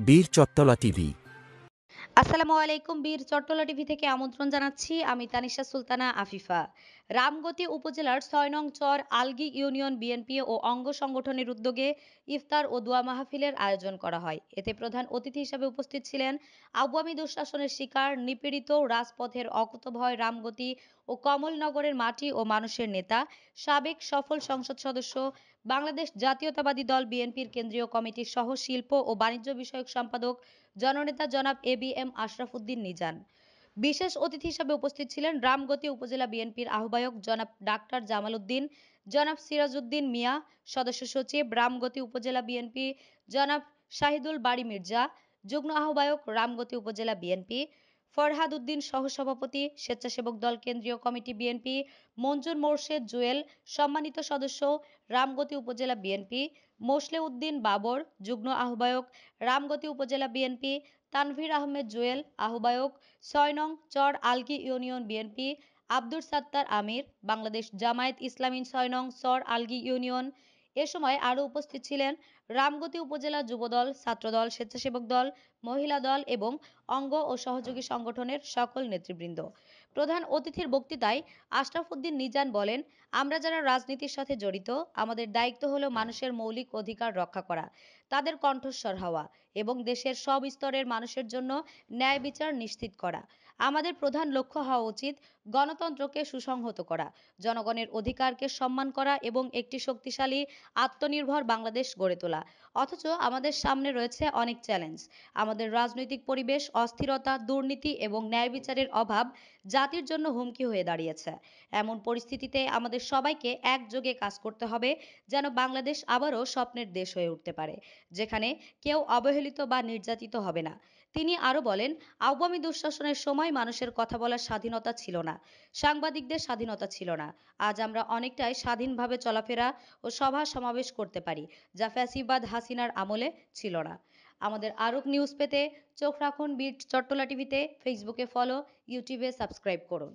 বীর চট্টলা টিভি। আসসালামু আলাইকুম। বীর চট্টলা টিভি থেকে আমন্ত্রণ জানাচ্ছি। আমি তানিশা সুলতানা আফিফা। রামগতি উপজেলার ৬ নং চর আলগী ইউনিয়ন বিএনপি ও অঙ্গ সংগঠনের উদ্যোগে ইফতার ও দোয়া মাহফিলের আয়োজন করা হয়। এতে প্রধান অতিথি হিসেবে উপস্থিত ছিলেন আওয়ামী দুঃশাসনের শিকার, নিপীড়িত, রাজপথের অকুতোভয় রামগতি ও কমলনগরের মাটি ও মানুষের নেতা, সাবেক সফল সংসদ সদস্য, বাংলাদেশ জাতীয়তাবাদী দল বিএনপির কেন্দ্রীয় কমিটির সহ শিল্প ও বাণিজ্য বিষয়ক সম্পাদক জননেতা জনাব এবিএম আশরাফ উদ্দিন নিজান। বিশেষ অতিথি হিসেবে উপস্থিত ছিলেন রামগতি উপজেলা বিএনপির আহ্বায়ক জনাব ডাক্তার জামাল উদ্দিন, জনাব সিরাজউদ্দিন মিয়া, সদস্য সচিব রামগতি উপজেলা বিএনপি জনাব শাহিদুল বারী মির্জা, যুগ্ম আহ্বায়ক রামগতি উপজেলা বিএনপি ফরহাদ উদ্দিন, সহসভাপতি স্বেচ্ছাসেবক দল কেন্দ্রীয় কমিটি বিএনপি মঞ্জুর মোর্শেদ জুয়েল, সম্মানিত সদস্য রামগতি উপজেলা বিএনপি মোসলে উদ্দিন বাবর, যুগ্ম আহ্বায়ক রামগতি উপজেলা বিএনপি তানভীর আহমেদ জুয়েল, আহ্বায়ক ৬ নং চর আলগী ইউনিয়ন বিএনপি আব্দুর সাত্তার আমির, বাংলাদেশ জামায়াত ইসলামী ৬ নং চর আলগী ইউনিয়ন। এ সময় আরও উপস্থিত ছিলেন রামগতি উপজেলা যুবদল, ছাত্রদল, স্বেচ্ছাসেবক দল, মহিলা দল এবং অঙ্গ ও সহযোগী সংগঠনের সকল নেতৃবৃন্দ। প্রধান অতিথির বক্তৃতায় আশরাফ উদ্দিন নিজান বলেন, আমরা যারা রাজনীতির সাথে জড়িত, আমাদের দায়িত্ব হলো মানুষের মৌলিক অধিকার রক্ষা করা, তাদের কণ্ঠস্বর হওয়া এবং দেশের সব স্তরের মানুষের জন্য ন্যায় বিচার নিশ্চিত করা। আমাদের প্রধান লক্ষ্য হওয়া উচিত গণতন্ত্রকে সুসংহত করা, জনগণের অধিকারকে সম্মান করা এবং একটি শক্তিশালী আত্মনির্ভর বাংলাদেশ গড়ে তোলা। অথচ আমাদের সামনে রয়েছে অনেক চ্যালেঞ্জ। আমাদের রাজনৈতিক পরিবেশ, অস্থিরতা, দুর্নীতি এবং ন্যায় বিচারের অভাব জাতির জন্য হুমকি হয়ে দাঁড়িয়েছে। এমন পরিস্থিতিতে আমাদের সবাইকে একযোগে কাজ করতে হবে যেন বাংলাদেশ আবারও স্বপ্নের দেশ হয়ে উঠতে পারে, যেখানে কেউ অবহেলিত বা নির্যাতিত হবে না। তিনি আরো বলেন, আওয়ামী দুঃশাসনের সময় মানুষের কথা বলার স্বাধীনতা ছিল না, সাংবাদিকদের স্বাধীনতা ছিল না। আজ আমরা অনেকটাই স্বাধীনভাবে চলাফেরা ও সভা সমাবেশ করতে পারি, যা ফ্যাসিবাদ হাসিনার আমলে ছিল না। আমাদের আরও নিউজ পেতে চোখ রাখুন বীর চট্টলা টিভিতে, ফেসবুকে ফলো, ইউটিউবে সাবস্ক্রাইব করুন।